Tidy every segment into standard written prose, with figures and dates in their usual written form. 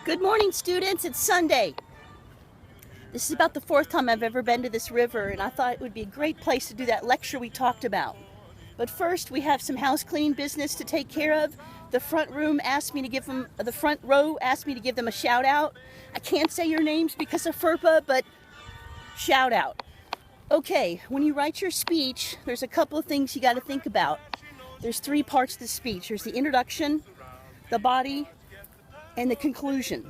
Good morning, students. It's Sunday. This is about the fourth time I've ever been to this river, and I thought it would be a great place to do that lecture we talked about. But first, we have some house cleaning business to take care of. The front row asked me to give them a shout out. I can't say your names because of FERPA, but shout out. Okay, when you write your speech, there's a couple of things you got to think about. There's three parts to the speech. There's the introduction, the body, and the conclusion.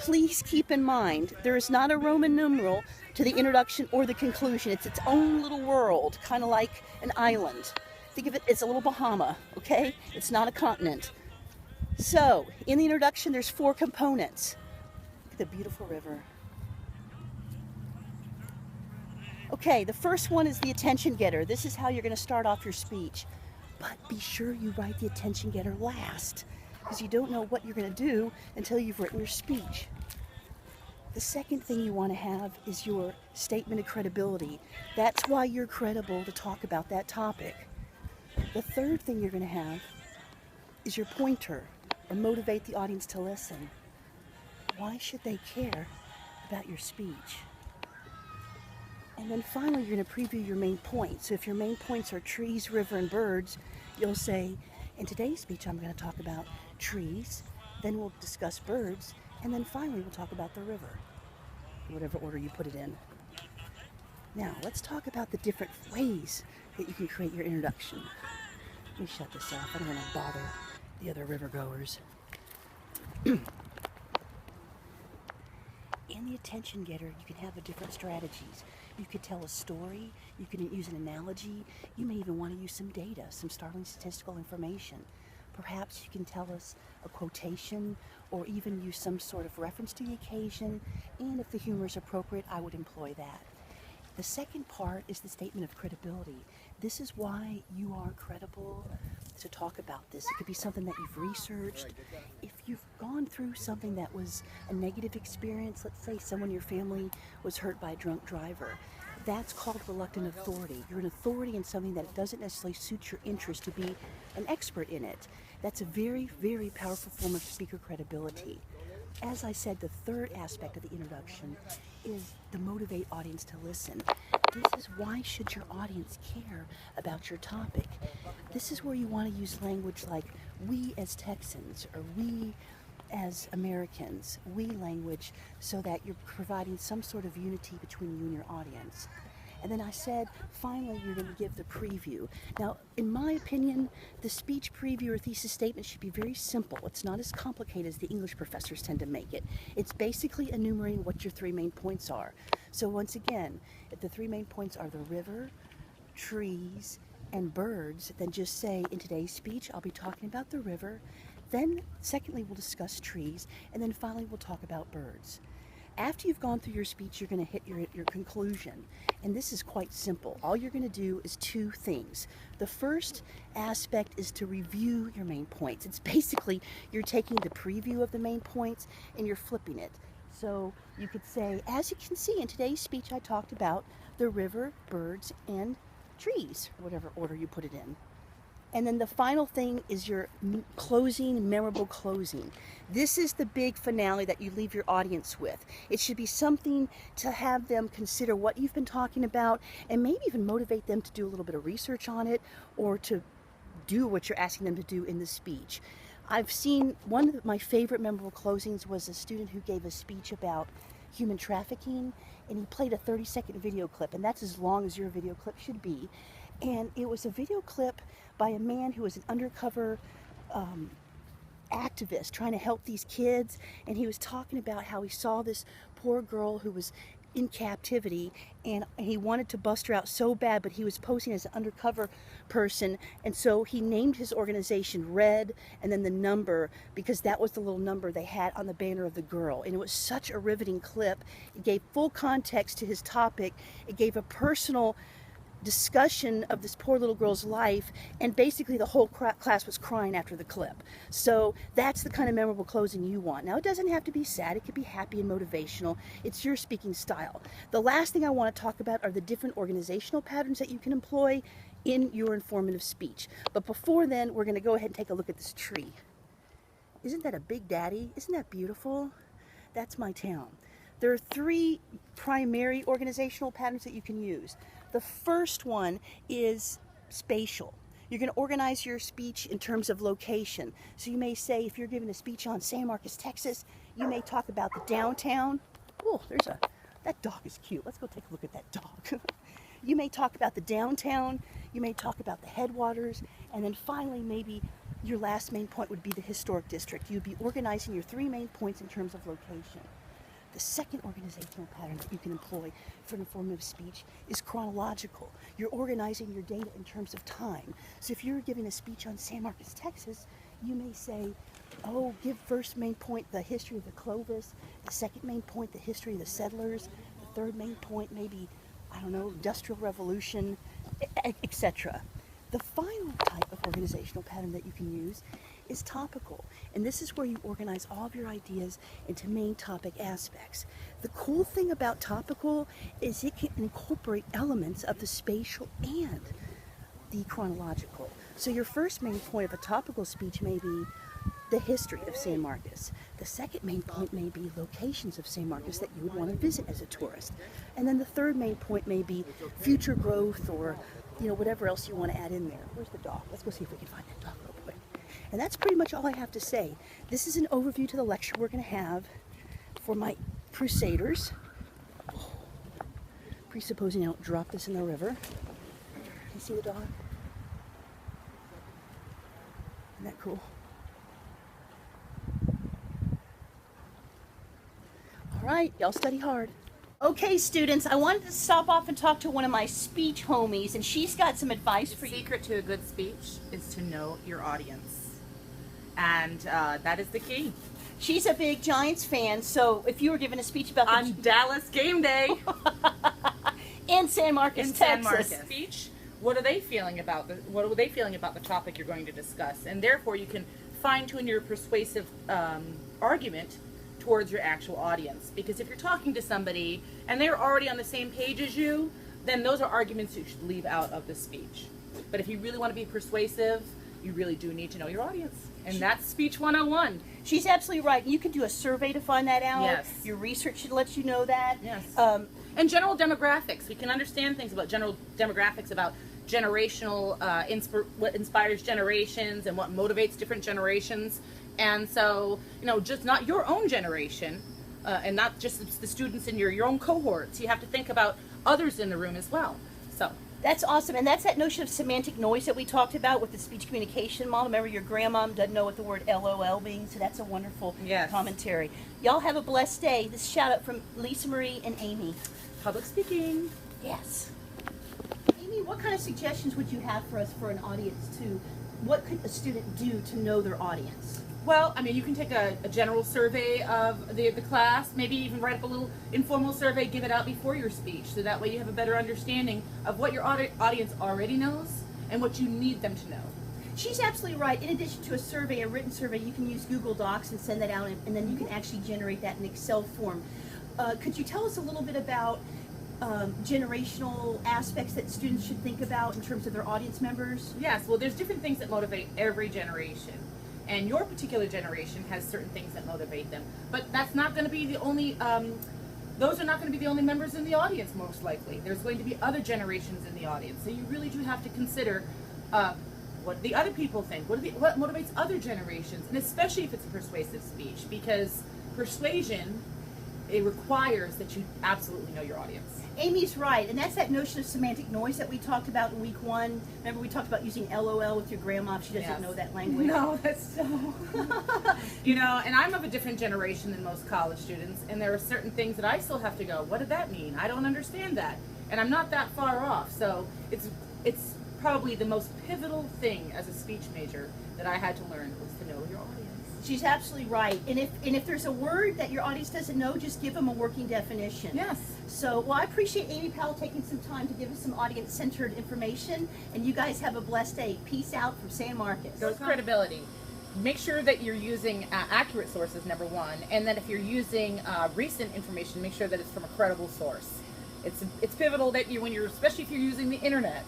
Please keep in mind, there is not a Roman numeral to the introduction or the conclusion. It's its own little world, kind of like an island. Think of it as a little Bahama, okay? It's not a continent. So, in the introduction, there's four components. Look at the beautiful river. Okay, the first one is the attention getter. This is how you're going to start off your speech. But be sure you write the attention getter last, because you don't know what you're going to do until you've written your speech. The second thing you want to have is your statement of credibility. That's why you're credible to talk about that topic. The third thing you're going to have is your pointer, or motivate the audience to listen. Why should they care about your speech? And then finally, you're going to preview your main points. So if your main points are trees, river, and birds, you'll say, in today's speech, I'm going to talk about trees, then we'll discuss birds, and then finally we'll talk about the river, whatever order you put it in. Now, let's talk about the different ways that you can create your introduction. Let me shut this off. I don't want to bother the other river goers. In the attention getter, you can have different strategies. You could tell a story, you can use an analogy, you may even want to use some data, some startling statistical information. Perhaps you can tell us a quotation or even use some sort of reference to the occasion, and if the humor is appropriate, I would employ that. The second part is the statement of credibility. This is why you are credible to talk about this. It could be something that you've researched. If you've gone through something that was a negative experience, let's say someone in your family was hurt by a drunk driver, that's called reluctant authority. You're an authority in something that doesn't necessarily suit your interest to be an expert in it. That's a very, very powerful form of speaker credibility. As I said, the third aspect of the introduction is to motivate audience to listen. This is why should your audience care about your topic. This is where you want to use language like we as Texans or we as Americans, we language, so that you're providing some sort of unity between you and your audience. And then I said, finally, you're going to give the preview. Now, in my opinion, the speech preview or thesis statement should be very simple. It's not as complicated as the English professors tend to make it. It's basically enumerating what your three main points are. So once again, if the three main points are the river, trees, and birds, then just say, in today's speech, I'll be talking about the river. Then, secondly, we'll discuss trees. And then finally, we'll talk about birds. After you've gone through your speech, you're going to hit your conclusion. And this is quite simple. All you're going to do is two things. The first aspect is to review your main points. It's basically you're taking the preview of the main points and you're flipping it. So you could say, as you can see in today's speech, I talked about the river, birds, and trees, whatever order you put it in. And then the final thing is your closing, memorable closing. This is the big finale that you leave your audience with. It should be something to have them consider what you've been talking about and maybe even motivate them to do a little bit of research on it or to do what you're asking them to do in the speech. I've seen one of my favorite memorable closings was a student who gave a speech about human trafficking, and he played a 30-second video clip, and that's as long as your video clip should be. And it was a video clip by a man who was an undercover activist trying to help these kids, and he was talking about how he saw this poor girl who was in captivity, and he wanted to bust her out so bad, but he was posing as an undercover person, and so he named his organization Red and then the number, because that was the little number they had on the banner of the girl. And it was such a riveting clip. It gave full context to his topic. It gave a personal discussion of this poor little girl's life, and basically the whole class was crying after the clip. So that's the kind of memorable closing you want. Now, it doesn't have to be sad. It could be happy and motivational. It's your speaking style. The last thing I want to talk about are the different organizational patterns that you can employ in your informative speech. But before then, we're going to go ahead and take a look at this tree. Isn't that a big daddy? Isn't that beautiful? That's my town. There are 3 primary organizational patterns that you can use. The first one is spatial. You're going to organize your speech in terms of location. So you may say, if you're giving a speech on San Marcos, Texas, you may talk about the downtown. Oh, that dog is cute. Let's go take a look at that dog. You may talk about the downtown, you may talk about the headwaters, and then finally maybe your last main point would be the historic district. You'd be organizing your 3 main points in terms of location. The second organizational pattern that you can employ for informative speech is chronological. You're organizing your data in terms of time. So if you're giving a speech on San Marcos, Texas, you may say, oh, give first main point the history of the Clovis, the second main point the history of the settlers, the third main point maybe, I don't know, Industrial Revolution, etc. The final type of organizational pattern that you can use is topical, and this is where you organize all of your ideas into main topic aspects. The cool thing about topical is it can incorporate elements of the spatial and the chronological. So your first main point of a topical speech may be the history of San Marcos. The second main point may be locations of San Marcos that you would want to visit as a tourist. And then the third main point may be future growth or whatever else you want to add in there. Where's the dog? Let's go see if we can find that dog real quick. And that's pretty much all I have to say. This is an overview to the lecture we're going to have for my crusaders. Presupposing I don't drop this in the river. You see the dog? Isn't that cool? All right, y'all study hard. Okay, students, I wanted to stop off and talk to one of my speech homies, and she's got some advice for you. The secret to a good speech is to know your audience, and that is the key. She's a big Giants fan, so if you were giving a speech about on Dallas game day in San Marcos, Texas, speech, what are they feeling about the topic you're going to discuss, and therefore you can fine-tune your persuasive argument towards your actual audience. Because if you're talking to somebody and they're already on the same page as you, then those are arguments you should leave out of the speech. But if you really want to be persuasive, you really do need to know your audience. And that's Speech 101. She's absolutely right. You can do a survey to find that out. Yes. Your research should let you know that. Yes. And general demographics. We can understand things about general demographics, about generational, what inspires generations and what motivates different generations. And so, just not your own generation, and not just the students in your own cohorts. You have to think about others in the room as well. So that's awesome. And that's that notion of semantic noise that we talked about with the speech communication model. Remember, your grandmom doesn't know what the word LOL means, so that's a wonderful commentary. Y'all have a blessed day. This shout out from Lisa Marie and Amy. Public speaking. Yes. Amy, what kind of suggestions would you have for us for an audience to, what could a student do to know their audience? Well, you can take a general survey of the class, maybe even write up a little informal survey, give it out before your speech, so that way you have a better understanding of what your audience already knows and what you need them to know. She's absolutely right. In addition to a survey, a written survey, you can use Google Docs and send that out, and then you can actually generate that in Excel form. Could you tell us a little bit about generational aspects that students should think about in terms of their audience members? Yes, well, there's different things that motivate every generation. And your particular generation has certain things that motivate them. But that's not going to be the only, those are not going to be the only members in the audience, most likely. There's going to be other generations in the audience. So you really do have to consider what the other people think, what motivates other generations, and especially if it's a persuasive speech, because persuasion, it requires that you absolutely know your audience. Amy's right, and that's that notion of semantic noise that we talked about in week 1. Remember, we talked about using LOL with your grandma if she doesn't know that language. No, that's so... and I'm of a different generation than most college students, and there are certain things that I still have to go, what did that mean? I don't understand that. And I'm not that far off, so it's probably the most pivotal thing as a speech major that I had to learn was to know your audience. She's absolutely right. And if there's a word that your audience doesn't know, just give them a working definition. Yes. So, well, I appreciate Amy Powell taking some time to give us some audience-centered information. And you guys have a blessed day. Peace out from San Marcos. Goes credibility. Make sure that you're using accurate sources, number one. And then if you're using recent information, make sure that it's from a credible source. It's pivotal that especially if you're using the internet,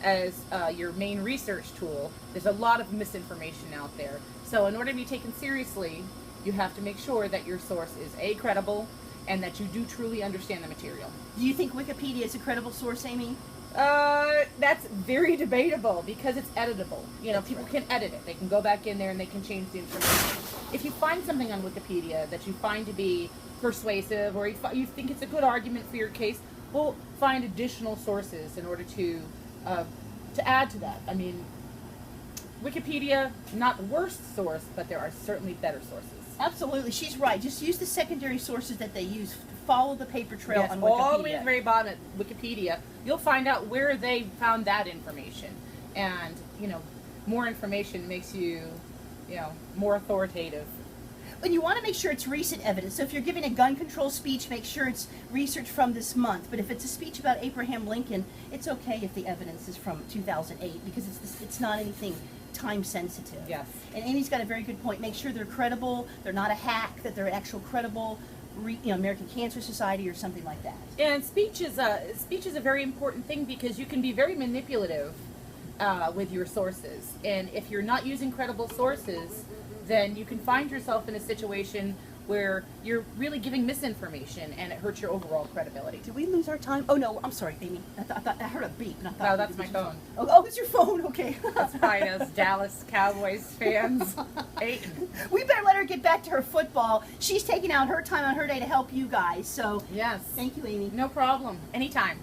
as your main research tool, there's a lot of misinformation out there. So in order to be taken seriously, you have to make sure that your source is A, credible, and that you do truly understand the material. Do you think Wikipedia is a credible source, Amy? That's very debatable because it's editable. You know, That's people right. can edit it. They can go back in there and they can change the information. If you find something on Wikipedia that you find to be persuasive, or you think it's a good argument for your case, well, find additional sources in order to add to that. I mean, Wikipedia, not the worst source, but there are certainly better sources. Absolutely, she's right. Just use the secondary sources that they use. Follow the paper trail Yes, on Wikipedia. all the way to the very bottom at Wikipedia, you'll find out where they found that information. And, you know, more information makes you, you know, more authoritative. And you want to make sure it's recent evidence. So if you're giving a gun control speech, make sure it's research from this month. But if it's a speech about Abraham Lincoln, it's okay if the evidence is from 2008 because it's not anything time sensitive. Yes. And Amy's got a very good point. Make sure they're credible. They're not a hack. That they're an actual credible, American Cancer Society or something like that. And speech is a very important thing because you can be very manipulative with your sources. And if you're not using credible sources, then you can find yourself in a situation where you're really giving misinformation and it hurts your overall credibility. Did we lose our time? Oh no, I'm sorry, Amy. I thought I heard a beep. And I thought No, that's my phone. Oh, it's your phone. Okay. That's fine, us Dallas Cowboys fans. Hating. We better let her get back to her football. She's taking out her time on her day to help you guys. So Yes. thank you, Amy. No problem. Anytime.